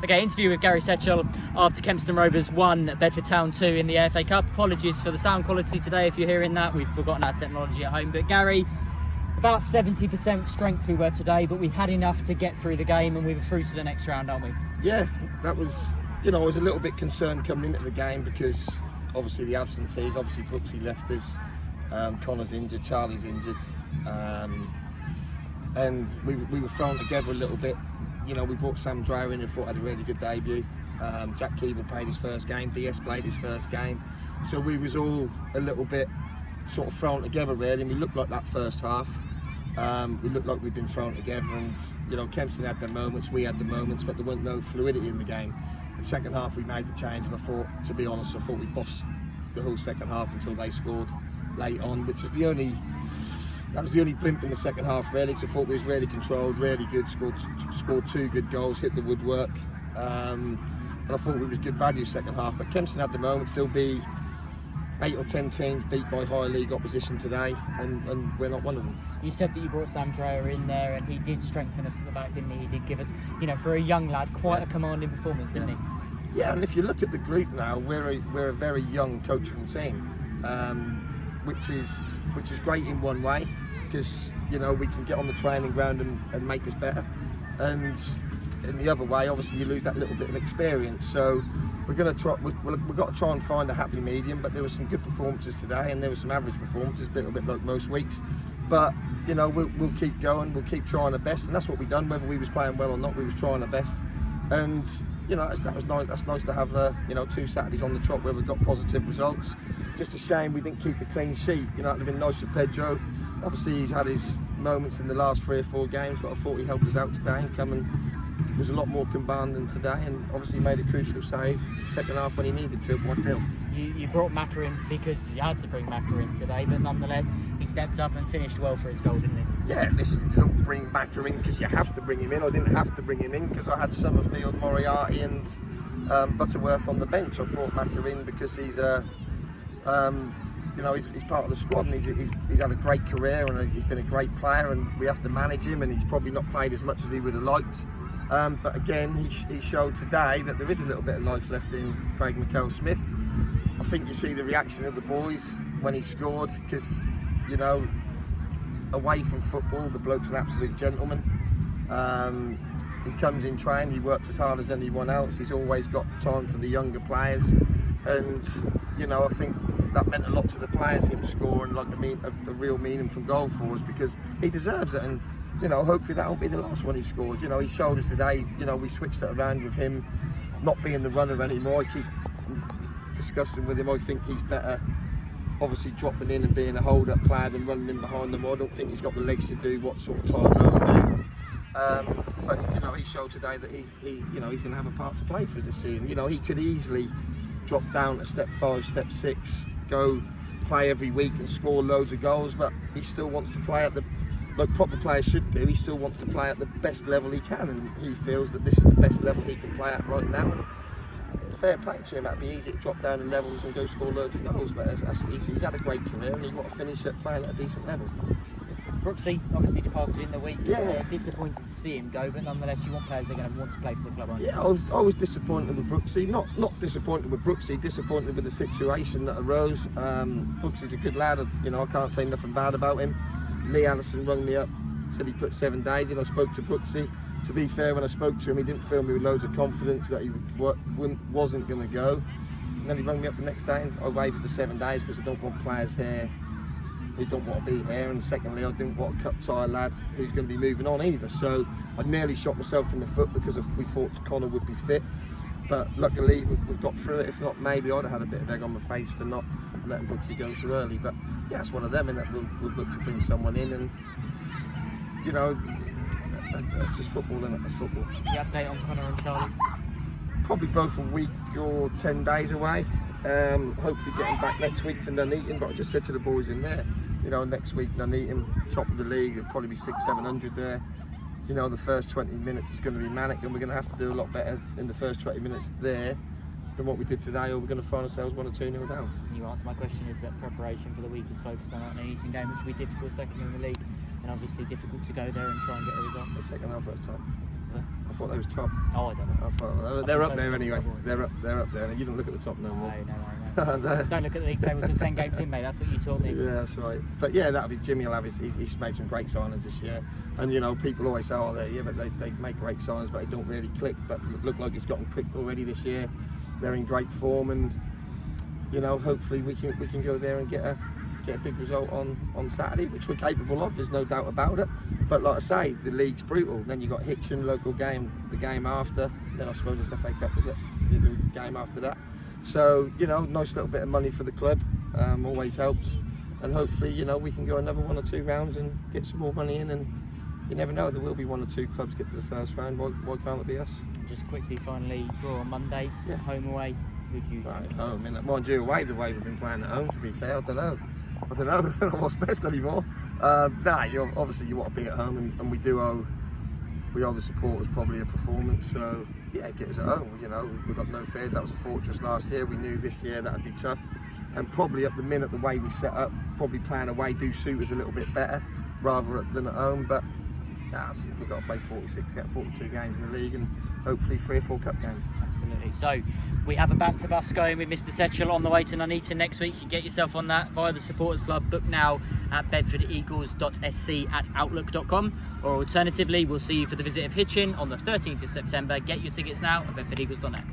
Okay, interview with Gary Setchell after Kempston Rovers won Bedford Town 2 in the FA Cup. Apologies for the sound quality today if you're hearing that. We've forgotten our technology at home. But Gary, about 70% strength we were today, but we had enough to get through the game and we were through to the next round, aren't we? Yeah, that was, I was a little bit concerned coming into the game because obviously the absentees, obviously Brooksy left us, Connor's injured, Charlie's injured, and we were thrown together a little bit. We brought Sam Dreyer in and thought had a really good debut. Jack Keeble played his first game, DS played his first game, so we was all a little bit sort of thrown together really, and we looked like that first half. We looked like we'd been thrown together, and Kempston had their moments, we had the moments, but there wasn't no fluidity in the game. The second half we made the change, and I thought, to be honest, we bossed the whole second half until they scored late on, which is that was the only blimp in the second half really. So I thought we was really controlled, really good, scored 2 good goals, hit the woodwork, and I thought we was good value second half. But Kempston had the moment, still be 8 or 10 teams beat by higher league opposition today, and we're not one of them. You said that you brought Sam Dreyer in there, and he did strengthen us at the back, didn't he? He did give us, for a young lad, quite a commanding performance, didn't he? Yeah, and if you look at the group now, we're a very young coachable team, which is great in one way, because we can get on the training ground and make us better, and in the other way, obviously you lose that little bit of experience. So we've got to try and find a happy medium. But there were some good performances today, and there were some average performances, a little bit like most weeks. But we'll keep going, we'll keep trying our best, and that's what we've done. Whether we was playing well or not, we was trying our best, and that was nice. That's nice to have 2 Saturdays on the trot where we've got positive results. Just a shame we didn't keep the clean sheet. It would have been nice for Pedro. Obviously he's had his moments in the last 3 or 4 games, but I thought he helped us out today and was a lot more combined than today, and obviously made a crucial save second half when he needed to, 1-0. You brought Macca in because you had to bring Macca in today, but nonetheless he stepped up and finished well for his goal, didn't he? Yeah, listen, you don't bring Macca in because you have to bring him in. I didn't have to bring him in because I had Summerfield, Moriarty and Butterworth on the bench. I brought Macca in because he's he's part of the squad, and he's had a great career, and he's been a great player, and we have to manage him, and he's probably not played as much as he would have liked. But again, he showed today that there is a little bit of life left in Craig McKell Smith. I think you see the reaction of the boys when he scored, because away from football, the bloke's an absolute gentleman. He comes in training, he works as hard as anyone else. He's always got time for the younger players, and I think that meant a lot to the players, him scoring a real meaningful goal for us, because he deserves it. And hopefully that won't be the last one he scores. He showed us today. We switched it around with him not being the runner anymore. I keep discussing with him. I think he's better, obviously, dropping in and being a hold-up player than running in behind them. I don't think he's got the legs to do what sort of time they'll do. But he showed today that he's going to have a part to play for us this season. He could easily drop down to step 5, step 6, go play every week and score loads of goals, but he still wants to play at like proper players should do. He still wants to play at the best level he can, and he feels that this is the best level he can play at right now. And fair play to him. That'd be easy to drop down in levels and go score loads of goals, but he's had a great career, and he's got to finish at playing at a decent level. Brooksy obviously departed in the week. Yeah. Disappointed to see him go, but nonetheless you want players that are going to want to play for the club, aren't you? Yeah, I was disappointed with Brooksy. Not disappointed with Brooksy, disappointed with the situation that arose. Brooksy's a good lad. I can't say nothing bad about him. Lee Allison rung me up, said he put 7 days in. I spoke to Brooksy. To be fair, when I spoke to him, he didn't fill me with loads of confidence that he wasn't going to go. And then he rang me up the next day, and I waived the 7 days because I don't want players here who don't want to be here, and secondly, I didn't want a cup tie lad who's going to be moving on either. So I nearly shot myself in the foot because we thought Connor would be fit, but luckily we've got through it. If not, maybe I'd have had a bit of egg on my face for not letting Brooksy go so early. But yeah, it's one of them, and that we'll look to bring someone in, and that's just football, isn't it? That's football. The update on Connor and Charlie? Probably both a week or 10 days away. Hopefully getting back next week for Nuneaton, but I just said to the boys in there, next week Nuneaton, top of the league, there'll probably be 600-700 there. The first 20 minutes is going to be manic, and we're going to have to do a lot better in the first 20 minutes there than what we did today, or we're going to find ourselves 1 or 2-0 down. You answer my question is that preparation for the week is focused on that Nuneaton game, which will be difficult, second in the league, and obviously difficult to go there and try and get a result. The second half first time. I thought they was top. Oh, I don't know. I thought they're up there anyway. They're up there. And you don't look at the top no more. No. Don't look at the league table till 10 games in, mate. That's what you taught me. Yeah, that's right. But yeah, that'll be Jimmy. Will have he's made some great signings this year. And you know, people always say, oh, but they make great signings, but they don't really click. But it look like it's gotten clicked already this year. They're in great form, and you know, hopefully we can go there and get a big result on Saturday, which we're capable of. There's no doubt about it. But like I say, the league's brutal. Then you got Hitchin, local game, the game after. Then I suppose it's FA Cup, is it? The game after that. So you know, nice little bit of money for the club. Always helps. And hopefully, you know, we can go another 1 or 2 rounds and get some more money in. And you never know, there will be 1 or 2 clubs get to the first round. Why can't it be us? Just quickly, finally, draw on Monday. Yeah. Home away. Who do you? Right, home. Mind you, away the way we've been playing at home. To be fair, I don't know what's best anymore. Obviously you want to be at home, and we owe the supporters probably a performance. So yeah, get us at home. You know, we've got no fears. That was a fortress last year. We knew this year that would be tough, and probably at the minute the way we set up, probably playing away do suit us a little bit better rather than at home. But we've got to play 46, get 42 games in the league, and hopefully 3 or 4 cup games. Absolutely. So we have a back to bus going with Mr. Setchell on the way to Nuneaton next week. You can get yourself on that via the Supporters Club. Book now at bedfordeagles.sc@outlook.com, or alternatively, we'll see you for the visit of Hitchin on the 13th of September. Get your tickets now at bedfordeagles.net.